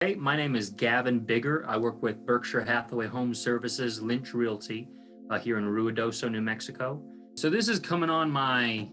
Hey, my name is Gavin Bigger. I work with Berkshire Hathaway Home Services Lynch Realty here in Ruidoso, New Mexico. So this is coming on my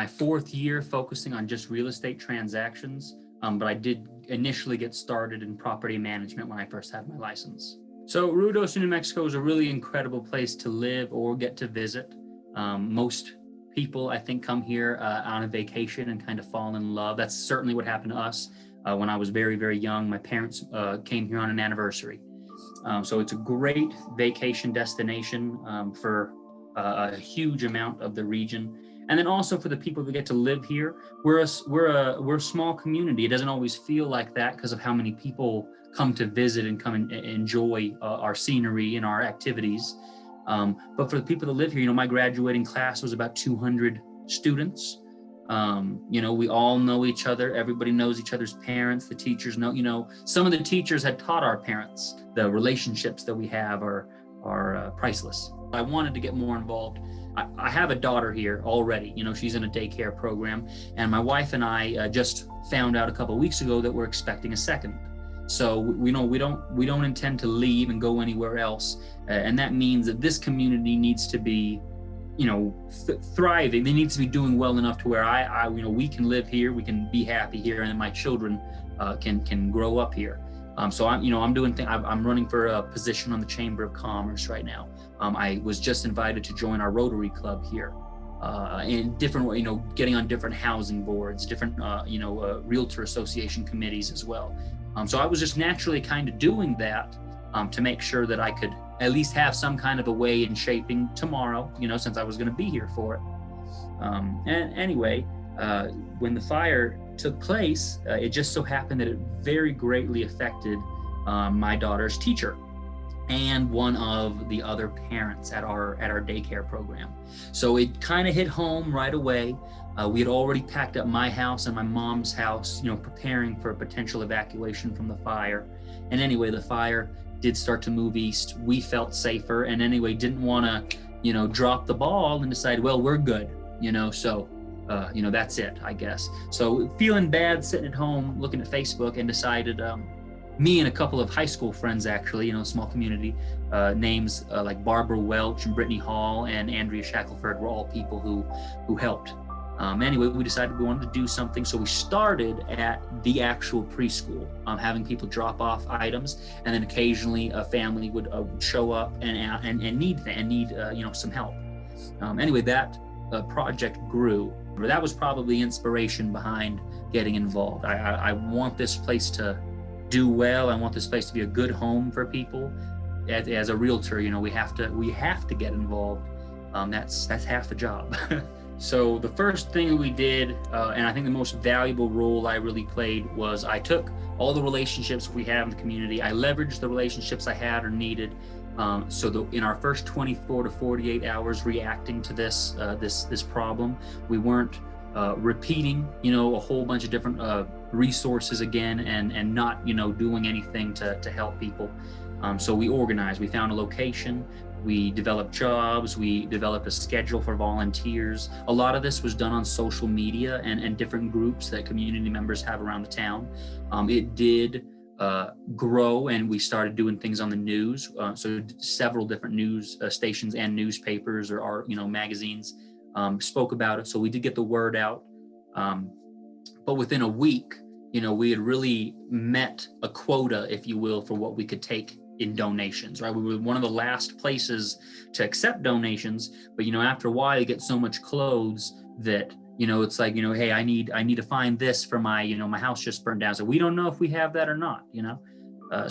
fourth year focusing on just real estate transactions, but I did initially get started in property management when I first had my license. So Ruidoso, New Mexico is a really incredible place to live or get to visit. Most people, I think, come here on a vacation and kind of fall in love. That's certainly what happened to us. When I was very, very young, my parents came here on an anniversary. So it's a great vacation destination for a huge amount of the region. And then also for the people who get to live here, we're a small community. It doesn't always feel like that because of how many people come to visit and come and enjoy our scenery and our activities. But for the people that live here, my graduating class was about 200 students. We all know each other. Everybody knows each other's parents. The teachers know, some of the teachers had taught our parents. The relationships that we have are priceless. I wanted to get more involved. I have a daughter here already. She's in a daycare program, and my wife and I just found out a couple of weeks ago that we're expecting a second. So we don't intend to leave and go anywhere else, and that means that this community needs to be thriving. They need to be doing well enough to where we can live here, we can be happy here, and my children can grow up here. So I'm running for a position on the Chamber of Commerce right now. I was just invited to join our Rotary Club here, in different, getting on different housing boards, different, Realtor Association committees as well. So I was just naturally kind of doing that to make sure that I could at least have some kind of a way in shaping tomorrow, since I was going to be here for it. And anyway, when the fire took place, it just so happened that it very greatly affected my daughter's teacher and one of the other parents at our daycare program. So it kind of hit home right away. We had already packed up my house and my mom's house, preparing for a potential evacuation from the fire. And anyway, the fire did start to move east. We felt safer, and anyway, didn't want to, drop the ball and decide, well, we're good, so, that's it, I guess. So feeling bad, sitting at home, looking at Facebook, and decided, me and a couple of high school friends, actually, small community, names like Barbara Welch and Brittany Hall and Andrea Shackelford were all people who helped. Anyway, we decided we wanted to do something, so we started at the actual preschool, having people drop off items, and then occasionally a family would show up and need some help. Anyway, that project grew. That was probably inspiration behind getting involved. I want this place to do well. I want this place to be a good home for people. As a realtor, we have to get involved. That's half the job. So the first thing we did, and I think the most valuable role I really played, was I took all the relationships we have in the community. I leveraged the relationships I had or needed. In our first 24 to 48 hours reacting to this problem, we weren't repeating, a whole bunch of different resources again and not, doing anything to help people. So we organized. We found a location. We developed jobs, we developed a schedule for volunteers. A lot of this was done on social media and different groups that community members have around the town. It did grow, and we started doing things on the news. So several different news stations and newspapers or magazines spoke about it. So we did get the word out. But within a week, we had really met a quota, if you will, for what we could take in donations, right? We were one of the last places to accept donations, but after a while you get so much clothes that it's like, hey, I need to find this for my my house just burned down, so we don't know if we have that or not.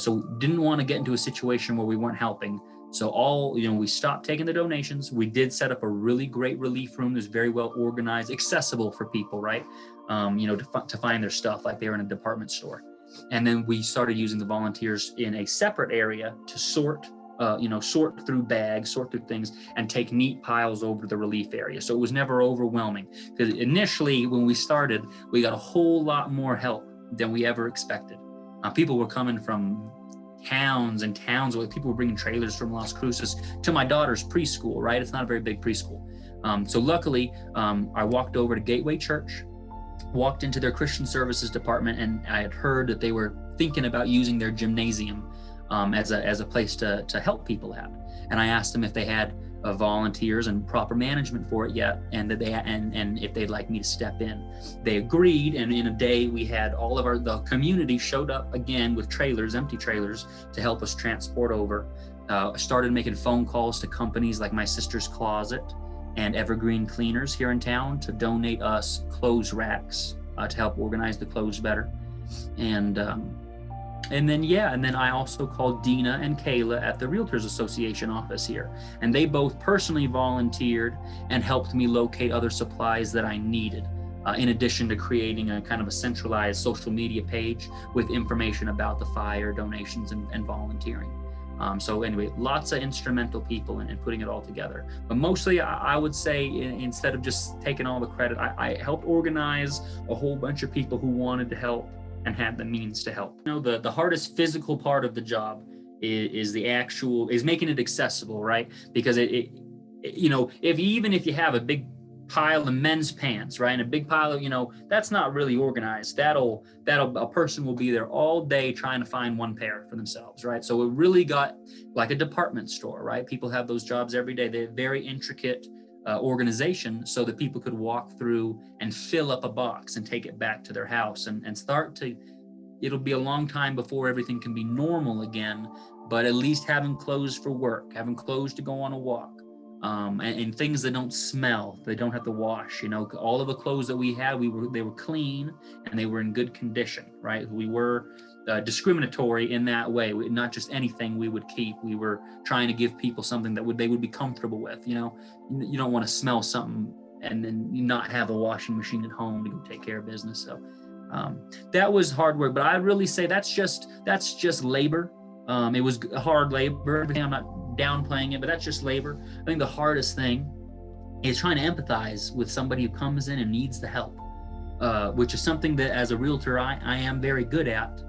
So didn't want to get into a situation where we weren't helping. So we stopped taking the donations. We did set up a really great relief room that's very well organized, accessible for people, right? To find their stuff like they were in a department store. And then we started using the volunteers in a separate area to sort through bags, sort through things, and take neat piles over to the relief area. So it was never overwhelming, because initially when we started, we got a whole lot more help than we ever expected. People were coming from towns and towns. People were bringing trailers from Las Cruces to my daughter's preschool, right? It's not a very big preschool. So luckily, I walked over to Gateway Church, walked into their Christian services department, and I had heard that they were thinking about using their gymnasium as a place to help people out. And I asked them if they had volunteers and proper management for it yet, and that and if they'd like me to step in. They agreed, and in a day we had all of the community showed up again with trailers, empty trailers, to help us transport over. I started making phone calls to companies like My Sister's Closet and Evergreen Cleaners here in town to donate us clothes racks to help organize the clothes better. And then I also called Dina and Kayla at the Realtors Association office here. And they both personally volunteered and helped me locate other supplies that I needed, in addition to creating a kind of a centralized social media page with information about the fire, donations, and volunteering. So anyway, lots of instrumental people in putting it all together. But mostly, I would say, instead of just taking all the credit, I helped organize a whole bunch of people who wanted to help and had the means to help. You know, the hardest physical part of the job is making it accessible, right? Because if you have a big pile of men's pants, right, and a big pile of, that's not really organized. A person will be there all day trying to find one pair for themselves, right? So it really got like a department store, right? People have those jobs every day. They're very intricate organization so that people could walk through and fill up a box and take it back to their house and it'll be a long time before everything can be normal again, but at least having clothes for work, having clothes to go on a walk, and things that don't smell, they don't have to wash. All of the clothes that we had, they were clean and they were in good condition, right? We were discriminatory in that way. Not just anything we would keep. We were trying to give people something that they would be comfortable with. You don't want to smell something and then not have a washing machine at home to go take care of business. So that was hard work, but I really say that's just labor. It was hard labor. I'm not downplaying it, but that's just labor. I think the hardest thing is trying to empathize with somebody who comes in and needs the help, which is something that as a realtor I am very good at.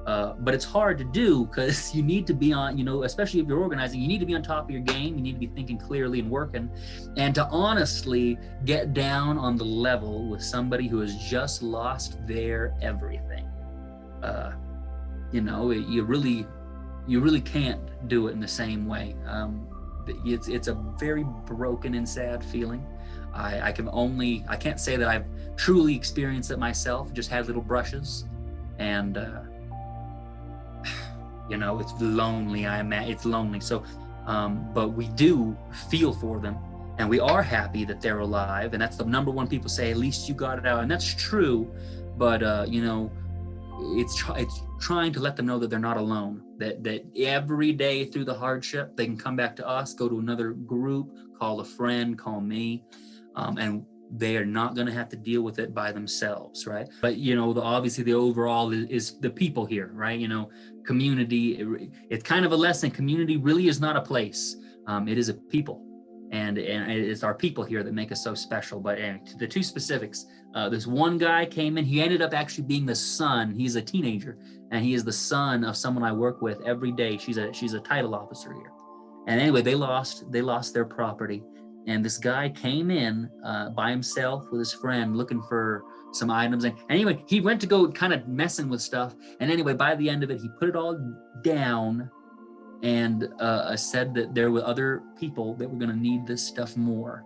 But it's hard to do because you need to be on, especially if you're organizing, you need to be on top of your game. You need to be thinking clearly and working, and to honestly get down on the level with somebody who has just lost their everything. You really can't do it in the same way. It's a very broken and sad feeling. I can't say that I've truly experienced it myself, just had little brushes, and it's lonely. It's lonely. So, but we do feel for them, and we are happy that they're alive. And that's the number one. People say, at least you got it out, and that's true. But it's trying to let them know that they're not alone. That every day through the hardship, they can come back to us, go to another group, call a friend, call me, and they are not going to have to deal with it by themselves, right? But obviously the overall is the people here, right? Community. It's kind of a lesson. Community really is not a place. It is a people, and it's our people here that make us so special. But to the two specifics, this one guy came in. He ended up actually being the son. He's a teenager, and he is the son of someone I work with every day. She's a title officer here. And anyway, they lost their property. And this guy came in by himself with his friend looking for some items. And anyway, he went to go kind of messing with stuff. And anyway, by the end of it, he put it all down and said that there were other people that were going to need this stuff more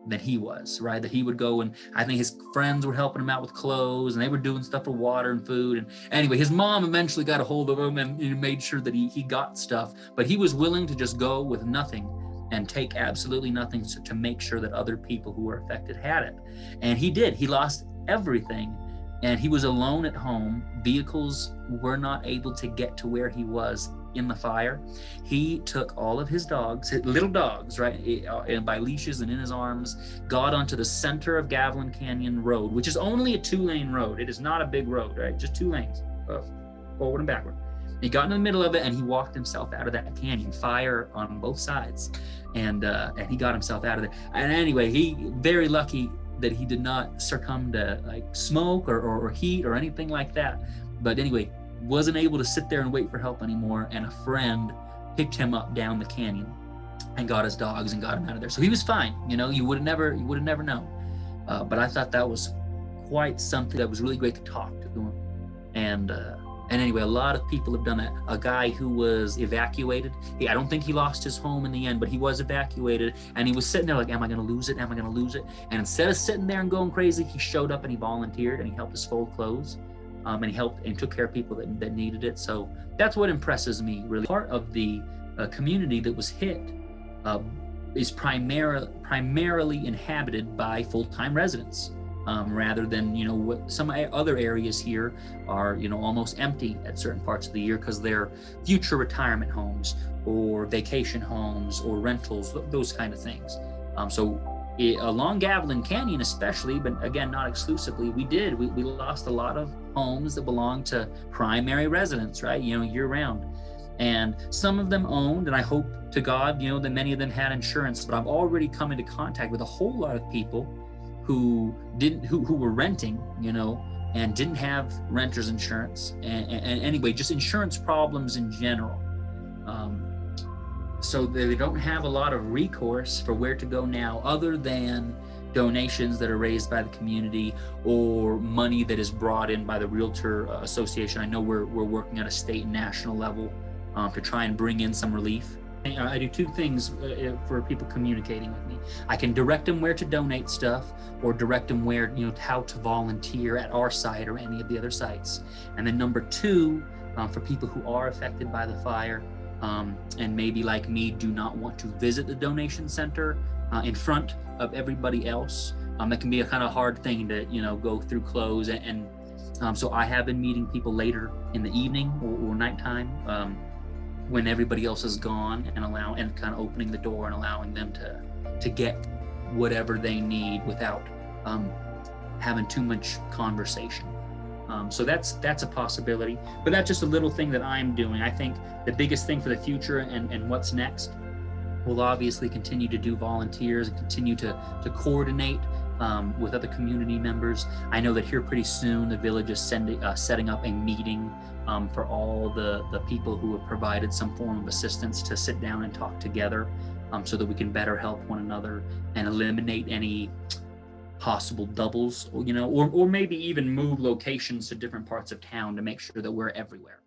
than he was, right? That he would go, and I think his friends were helping him out with clothes, and they were doing stuff for water and food. And anyway, his mom eventually got a hold of him and made sure that he got stuff. But he was willing to just go with nothing and take absolutely nothing to make sure that other people who were affected had it. And he did. He lost everything, and he was alone at home. Vehicles were not able to get to where he was in the fire. He took all of his dogs, his little dogs, right, and by leashes and in his arms, got onto the center of Gavin Canyon Road, which is only a 2-lane road. It is not a big road, right? Just 2 lanes, forward and backward. He got in the middle of it and he walked himself out of that canyon, fire on both sides, and he got himself out of there. And anyway, he very lucky that he did not succumb to like smoke or heat or anything like that. But anyway, wasn't able to sit there and wait for help anymore, and a friend picked him up down the canyon and got his dogs and got him out of there. So he was fine. You would have never known. But I thought that was quite something. That was really great to talk to him, and And anyway, a lot of people have done it. A guy who was evacuated, I don't think he lost his home in the end, but he was evacuated, and he was sitting there like, am I going to lose it? Am I going to lose it? And instead of sitting there and going crazy, he showed up and he volunteered and he helped us fold clothes, and he helped and took care of people that needed it. So that's what impresses me, really. Part of the community that was hit is primarily inhabited by full-time residents. Rather than, what some other areas here are, almost empty at certain parts of the year because they're future retirement homes or vacation homes or rentals, those kind of things. So along Gavin Canyon especially, but again, not exclusively, we lost a lot of homes that belong to primary residents, right? Year round. And some of them owned, and I hope to God, that many of them had insurance, but I've already come into contact with a whole lot of people who were renting, and didn't have renter's insurance, and anyway, just insurance problems in general. So they don't have a lot of recourse for where to go now, other than donations that are raised by the community or money that is brought in by the Realtor Association. I know we're working at a state and national level to try and bring in some relief. I do two things for people communicating with me. I can direct them where to donate stuff, or direct them where, how to volunteer at our site or any of the other sites. And then number two, for people who are affected by the fire, and maybe like me, do not want to visit the donation center in front of everybody else. That can be a kind of hard thing to, go through clothes. And so I have been meeting people later in the evening or nighttime, when everybody else is gone, and kind of opening the door and allowing them to get whatever they need without having too much conversation. So that's a possibility, but that's just a little thing that I'm doing. I think the biggest thing for the future and what's next, we'll obviously continue to do volunteers and continue to coordinate with other community members. I know that here pretty soon the village is setting up a meeting for all the people who have provided some form of assistance to sit down and talk together, so that we can better help one another and eliminate any possible doubles, or maybe even move locations to different parts of town to make sure that we're everywhere.